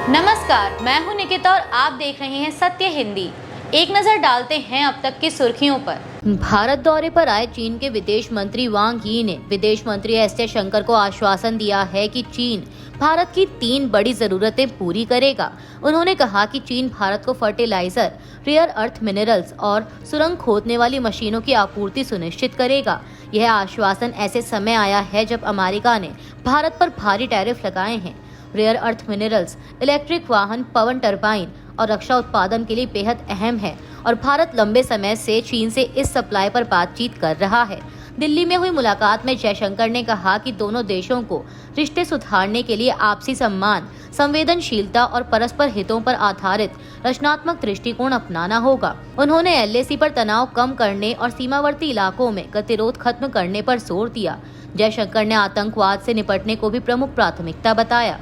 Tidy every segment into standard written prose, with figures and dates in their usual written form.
नमस्कार, मैं हूं निकिता और आप देख रहे हैं सत्य हिंदी। एक नजर डालते हैं अब तक की सुर्खियों पर। भारत दौरे पर आए चीन के विदेश मंत्री वांग यी ने विदेश मंत्री एस जयशंकर को आश्वासन दिया है कि चीन भारत की 3 बड़ी जरूरतें पूरी करेगा। उन्होंने कहा कि चीन भारत को फर्टिलाइजर, रेयर अर्थ मिनरल्स और सुरंग खोदने वाली मशीनों की आपूर्ति सुनिश्चित करेगा। यह आश्वासन ऐसे समय आया है जब अमेरिका ने भारत पर भारी टैरिफ लगाए हैं। रेयर अर्थ मिनरल्स, इलेक्ट्रिक वाहन, पवन टरबाइन और रक्षा उत्पादन के लिए बेहद अहम है और भारत लंबे समय से चीन से इस सप्लाई पर बातचीत कर रहा है। दिल्ली में हुई मुलाकात में जयशंकर ने कहा कि दोनों देशों को रिश्ते सुधारने के लिए आपसी सम्मान, संवेदनशीलता और परस्पर हितों पर आधारित रचनात्मक दृष्टिकोण अपनाना होगा। उन्होंने एलएसी पर तनाव कम करने और सीमावर्ती इलाकों में गतिरोध खत्म करने पर जोर दिया। जयशंकर ने आतंकवाद से निपटने को भी प्रमुख प्राथमिकता बताया।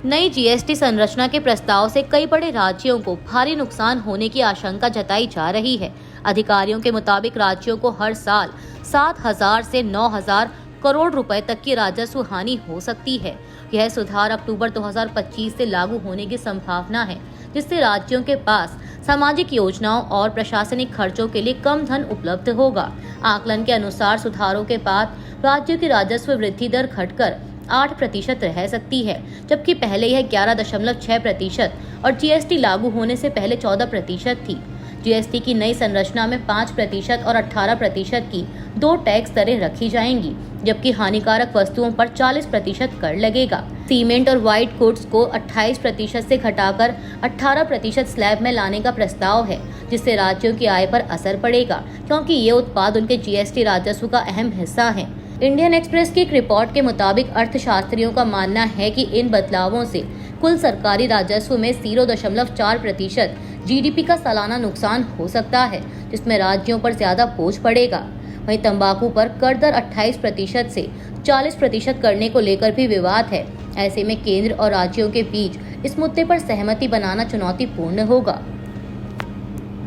नई जीएसटी संरचना के प्रस्ताव से कई बड़े राज्यों को भारी नुकसान होने की आशंका जताई जा रही है। अधिकारियों के मुताबिक राज्यों को हर साल 7,000 से 9,000 करोड़ रुपए तक की राजस्व हानि हो सकती है। यह सुधार अक्टूबर 2025 से लागू होने की संभावना है, जिससे राज्यों के पास सामाजिक योजनाओं और प्रशासनिक खर्चों के लिए कम धन उपलब्ध होगा। आकलन के अनुसार सुधारों के बाद राज्यों की राजस्व वृद्धि दर घटकर 8% रह सकती है, जबकि पहले यह 11.6% और जीएसटी लागू होने से पहले 14% थी। जीएसटी की नई संरचना में 5% और 18% की 2 टैक्स दरें रखी जाएंगी, जबकि हानिकारक वस्तुओं पर 40% कर लगेगा। सीमेंट और व्हाइट गुड्स को 28% से घटाकर 18% स्लैब में लाने का प्रस्ताव है, जिससे राज्यों की आय पर असर पड़ेगा, क्योंकि ये उत्पाद उनके जीएसटी राजस्व का अहम हिस्सा है। इंडियन एक्सप्रेस की एक रिपोर्ट के मुताबिक अर्थशास्त्रियों का मानना है कि इन बदलावों से कुल सरकारी राजस्व में 0.4% जीडीपी का सालाना नुकसान हो सकता है, जिसमें राज्यों पर ज्यादा बोझ पड़ेगा। वहीं तंबाकू पर कर दर 28% से 40% करने को लेकर भी विवाद है। ऐसे में केंद्र और राज्यों के बीच इस मुद्दे पर सहमति बनाना चुनौतीपूर्ण होगा।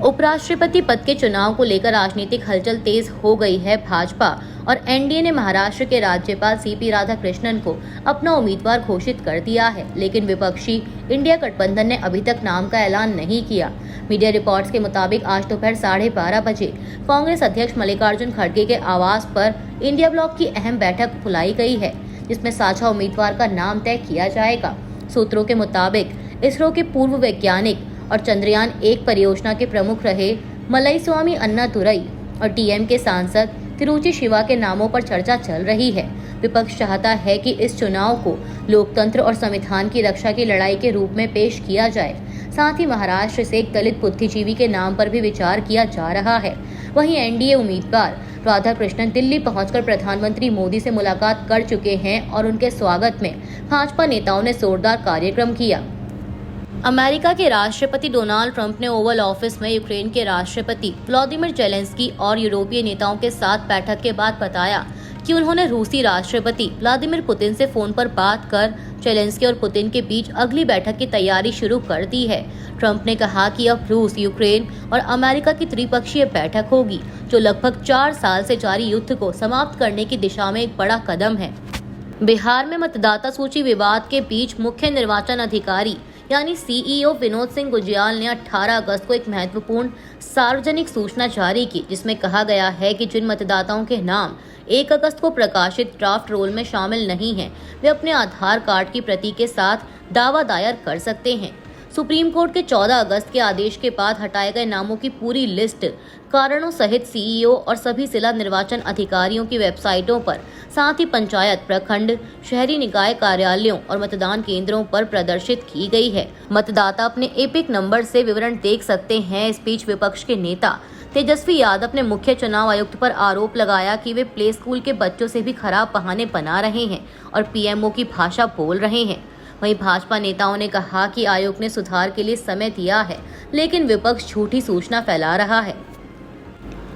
उपराष्ट्रपति पद के चुनाव को लेकर राजनीतिक हलचल तेज हो गई है। भाजपा और एनडीए ने महाराष्ट्र के राज्यपाल सीपी राधाकृष्णन को अपना उम्मीदवार घोषित कर दिया है, लेकिन विपक्षी इंडिया गठबंधन ने अभी तक नाम का ऐलान नहीं किया। मीडिया रिपोर्ट्स के मुताबिक आज दोपहर 12:30 बजे कांग्रेस अध्यक्ष मल्लिकार्जुन खड़गे के आवास पर इंडिया ब्लॉक की अहम बैठक बुलाई गई है, जिसमें साझा उम्मीदवार का नाम तय किया जाएगा। सूत्रों के मुताबिक इसरो के पूर्व वैज्ञानिक और चंद्रयान 1 परियोजना के प्रमुख रहे मलईस्वामी अन्नादुरई और टीएम के सांसद तिरुचि शिवा के नामों पर चर्चा चल रही है। विपक्ष चाहता है कि इस चुनाव को लोकतंत्र और संविधान की रक्षा की लड़ाई के रूप में पेश किया जाए। साथ ही महाराष्ट्र से एक दलित बुद्धिजीवी के नाम पर भी विचार किया जा रहा है। वहीं एनडीए उम्मीदवार राधाकृष्णन दिल्ली पहुंचकर प्रधानमंत्री मोदी से मुलाकात कर चुके हैं और उनके स्वागत में भाजपा नेताओं ने जोरदार कार्यक्रम किया। अमेरिका के राष्ट्रपति डोनाल्ड ट्रंप ने ओवल ऑफिस में यूक्रेन के राष्ट्रपति व्लादिमीर जेलेंस्की और यूरोपीय नेताओं के साथ बैठक के बाद बताया कि उन्होंने रूसी राष्ट्रपति व्लादिमीर पुतिन से फोन पर बात कर जेलेंस्की और पुतिन के बीच अगली बैठक की तैयारी शुरू कर दी है। ट्रंप ने कहा कि अब रूस, यूक्रेन और अमेरिका की त्रिपक्षीय बैठक होगी, जो लगभग 4 साल से जारी युद्ध को समाप्त करने की दिशा में एक बड़ा कदम है। बिहार में मतदाता सूची विवाद के बीच मुख्य निर्वाचन अधिकारी यानी सीईओ विनोद सिंह गुजियाल ने 18 अगस्त को एक महत्वपूर्ण सार्वजनिक सूचना जारी की, जिसमें कहा गया है कि जिन मतदाताओं के नाम 1 अगस्त को प्रकाशित ड्राफ्ट रोल में शामिल नहीं हैं, वे अपने आधार कार्ड की प्रति के साथ दावा दायर कर सकते हैं। सुप्रीम कोर्ट के 14 अगस्त के आदेश के बाद हटाए गए नामों की पूरी लिस्ट कारणों सहित सीईओ और सभी जिला निर्वाचन अधिकारियों की वेबसाइटों पर, साथ ही पंचायत, प्रखंड, शहरी निकाय कार्यालयों और मतदान केंद्रों पर प्रदर्शित की गई है। मतदाता अपने एपिक नंबर से विवरण देख सकते हैं। इस बीच विपक्ष के नेता तेजस्वी यादव ने मुख्य चुनाव आयुक्त पर आरोप लगाया कि वे प्ले स्कूल के बच्चों से भी खराब बहाने बना रहे हैं और पीएमओ की भाषा बोल रहे हैं। वहीं भाजपा नेताओं ने कहा कि आयोग ने सुधार के लिए समय दिया है, लेकिन विपक्ष झूठी सूचना फैला रहा है।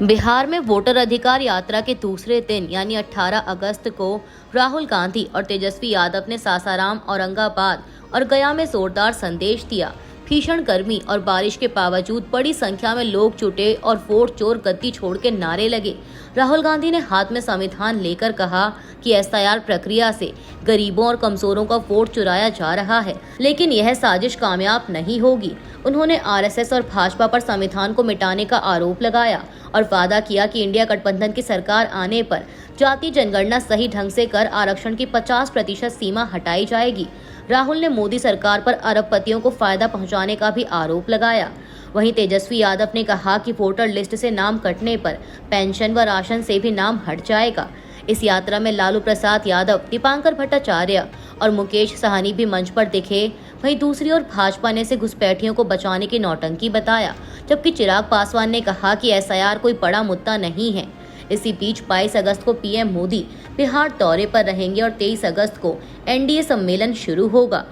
बिहार में वोटर अधिकार यात्रा के दूसरे दिन यानी 18 अगस्त को राहुल गांधी और तेजस्वी यादव ने सासाराम, औरंगाबाद और गया में जोरदार संदेश दिया। भीषण गर्मी और बारिश के बावजूद बड़ी संख्या में लोग जुटे और वोट चोर गद्दी छोड़ के नारे लगे। राहुल गांधी ने हाथ में संविधान लेकर कहा कि एसआईआर प्रक्रिया से गरीबों और कमजोरों का वोट चुराया जा रहा है, लेकिन यह साजिश कामयाब नहीं होगी। उन्होंने आरएसएस और भाजपा पर संविधान को मिटाने का आरोप लगाया और वादा किया कि इंडिया गठबंधन की सरकार आने पर जाति जनगणना सही ढंग से कर आरक्षण की 50% सीमा हटाई जाएगी। राहुल ने मोदी सरकार पर अरबपतियों को फायदा पहुंचाने का भी आरोप लगाया। वहीं तेजस्वी यादव ने कहा कि वोटर लिस्ट से नाम कटने पर पेंशन व राशन से भी नाम हट जाएगा। इस यात्रा में लालू प्रसाद यादव, दीपांकर भट्टाचार्य और मुकेश साहनी भी मंच पर दिखे। वहीं दूसरी ओर भाजपा ने इसे घुसपैठियों को बचाने की नौटंकी बताया, जबकि चिराग पासवान ने कहा कि एसआईआर कोई बड़ा मुद्दा नहीं है। इसी बीच 22 अगस्त को पीएम मोदी बिहार दौरे पर रहेंगे और 23 अगस्त को एनडीए सम्मेलन शुरू होगा।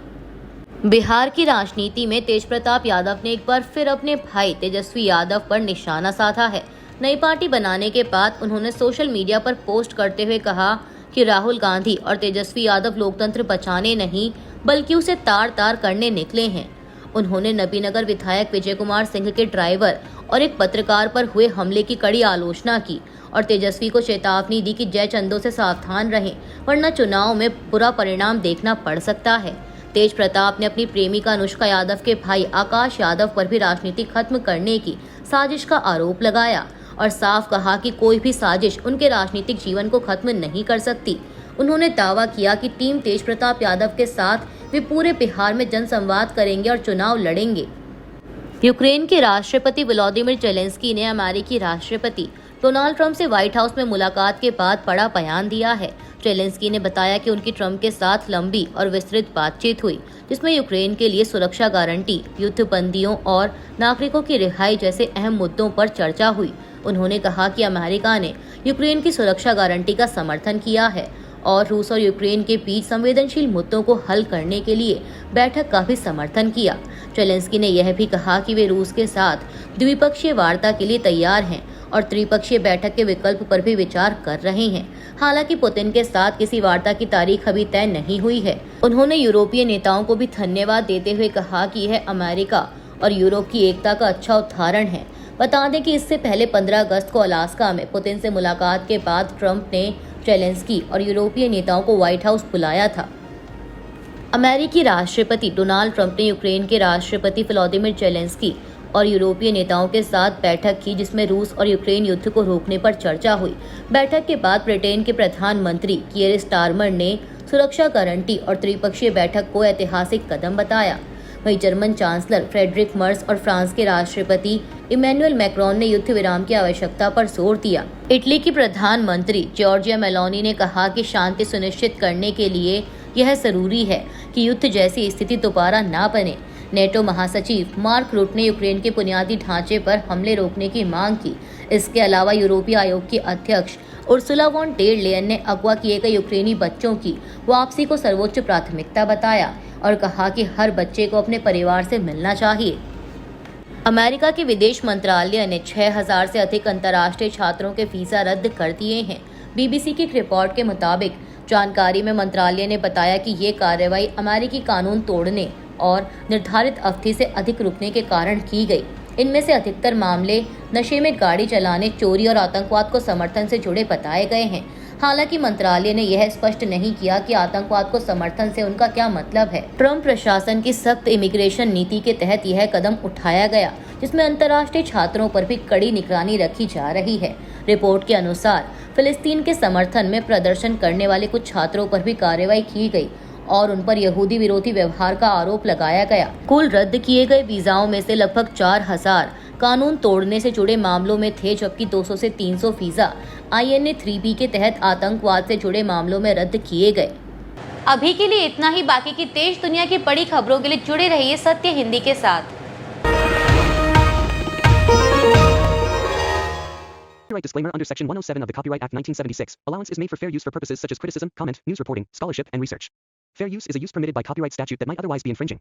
बिहार की राजनीति में तेज प्रताप यादव ने एक बार फिर अपने भाई तेजस्वी यादव पर निशाना साधा है। नई पार्टी बनाने के बाद उन्होंने सोशल मीडिया पर पोस्ट करते हुए कहा कि राहुल गांधी और तेजस्वी यादव लोकतंत्र बचाने नहीं बल्कि उसे तार-तार करने निकले हैं। उन्होंने नबीनगर विधायक विजय कुमार सिंह के ड्राइवर और एक पत्रकार पर हुए हमले की कड़ी आलोचना की और तेजस्वी को चेतावनी दी कि जय चंदों से सावधान रहें, वरना चुनाव में बुरा परिणाम देखना पड़ सकता है। तेज प्रताप ने अपनी प्रेमिका अनुष्का यादव के भाई आकाश यादव पर भी राजनीति खत्म करने की साजिश का आरोप लगाया और साफ कहा कि कोई भी साजिश उनके राजनीतिक जीवन को खत्म नहीं कर सकती। उन्होंने दावा किया कि टीम तेज प्रताप यादव के साथ वे पूरे बिहार में जनसंवाद करेंगे और चुनाव लड़ेंगे। यूक्रेन के राष्ट्रपति व्लादिमीर जेलेंस्की ने अमेरिकी राष्ट्रपति डोनाल्ड ट्रंप से व्हाइट हाउस में मुलाकात के बाद बड़ा बयान दिया है। जेलेंस्की ने बताया कि उनकी ट्रंप के साथ लंबी और विस्तृत बातचीत हुई, जिसमें यूक्रेन के लिए सुरक्षा गारंटी, युद्ध बंदियों और नागरिकों की रिहाई जैसे अहम मुद्दों पर चर्चा हुई। उन्होंने कहा कि अमेरिका ने यूक्रेन की सुरक्षा गारंटी का समर्थन किया है और रूस और यूक्रेन के बीच संवेदनशील मुद्दों को हल करने के लिए बैठक का भी समर्थन किया। जेलेंस्की ने यह भी कहा कि वे रूस के साथ द्विपक्षीय वार्ता के लिए तैयार हैं और त्रिपक्षीय बैठक के विकल्प पर भी विचार कर रहे हैं। हालांकि पुतिन के साथ किसी वार्ता की तारीख अभी तय नहीं हुई है। उन्होंने यूरोपीय नेताओं को भी धन्यवाद देते हुए कहा कि यह अमेरिका और यूरोप की एकता का अच्छा उदाहरण है। बता दें कि इससे पहले 15 अगस्त को अलास्का में पुतिन से मुलाकात के बाद ट्रंप ने जेलेंस्की और यूरोपीय नेताओं को व्हाइट हाउस बुलाया था। अमेरिकी राष्ट्रपति डोनाल्ड ट्रंप ने यूक्रेन के राष्ट्रपति व्लादिमीर जेलेंस्की और यूरोपीय नेताओं के साथ बैठक की, जिसमें रूस और यूक्रेन युद्ध को रोकने पर चर्चा हुई। बैठक के बाद ब्रिटेन के प्रधानमंत्री कीयर स्टारमर ने सुरक्षा गारंटी और त्रिपक्षीय बैठक को ऐतिहासिक कदम बताया। वहीं जर्मन चांसलर फ्रेडरिक मर्स और फ्रांस के राष्ट्रपति इमैनुअल मैक्रोन ने युद्ध विराम की आवश्यकता पर जोर दिया। इटली की प्रधानमंत्री जॉर्जिया मेलोनी ने कहा कि शांति सुनिश्चित करने के लिए यह जरूरी है कि युद्ध जैसी स्थिति दोबारा न बने। नेटो महासचिव मार्क रूट ने यूक्रेन के बुनियादी ढांचे पर हमले रोकने की मांग की। इसके अलावा यूरोपीय आयोग की अध्यक्ष उर्सुला वॉन डेर लेयन ने अगवा किए गए यूक्रेनी बच्चों की वापसी को सर्वोच्च प्राथमिकता बताया और कहा कि हर बच्चे को अपने परिवार से मिलना चाहिए। अमेरिका के विदेश मंत्रालय ने 6000 से अधिक अंतर्राष्ट्रीय छात्रों के वीजा रद्द कर दिए हैं। बीबीसी की एक रिपोर्ट के मुताबिक जानकारी में मंत्रालय ने बताया कि ये कार्रवाई अमेरिकी कानून तोड़ने और निर्धारित अवधि से अधिक रुकने के कारण की गई। इनमें से अधिकतर मामले नशे में गाड़ी चलाने, चोरी और आतंकवाद को समर्थन से जुड़े बताए गए हैं। हालांकि मंत्रालय ने यह स्पष्ट नहीं किया कि आतंकवाद को समर्थन से उनका क्या मतलब है। ट्रंप प्रशासन की सख्त इमिग्रेशन नीति के तहत यह कदम उठाया गया, जिसमें अंतर्राष्ट्रीय छात्रों पर भी कड़ी निगरानी रखी जा रही है। रिपोर्ट के अनुसार फिलिस्तीन के समर्थन में प्रदर्शन करने वाले कुछ छात्रों पर भी कार्रवाई की गई और उन पर यहूदी विरोधी व्यवहार का आरोप लगाया गया। कुल रद्द किए गए वीजाओं में से लगभग 4000 कानून तोड़ने से जुड़े मामलों में थे, जबकि 200 से 300 वीजा INA 3B के तहत आतंकवाद से जुड़े मामलों में रद्द किए गए। अभी के लिए इतना ही। बाकी की देश दुनिया की बड़ी खबरों के लिए जुड़े रहिए सत्य हिंदी के साथ। Copyright disclaimer under Section 107 of the Copyright Act 1976. Allowance is made for fair use for purposes such as criticism, comment, news reporting, scholarship, and research. Fair use is a use permitted by copyright statute that might otherwise be infringing.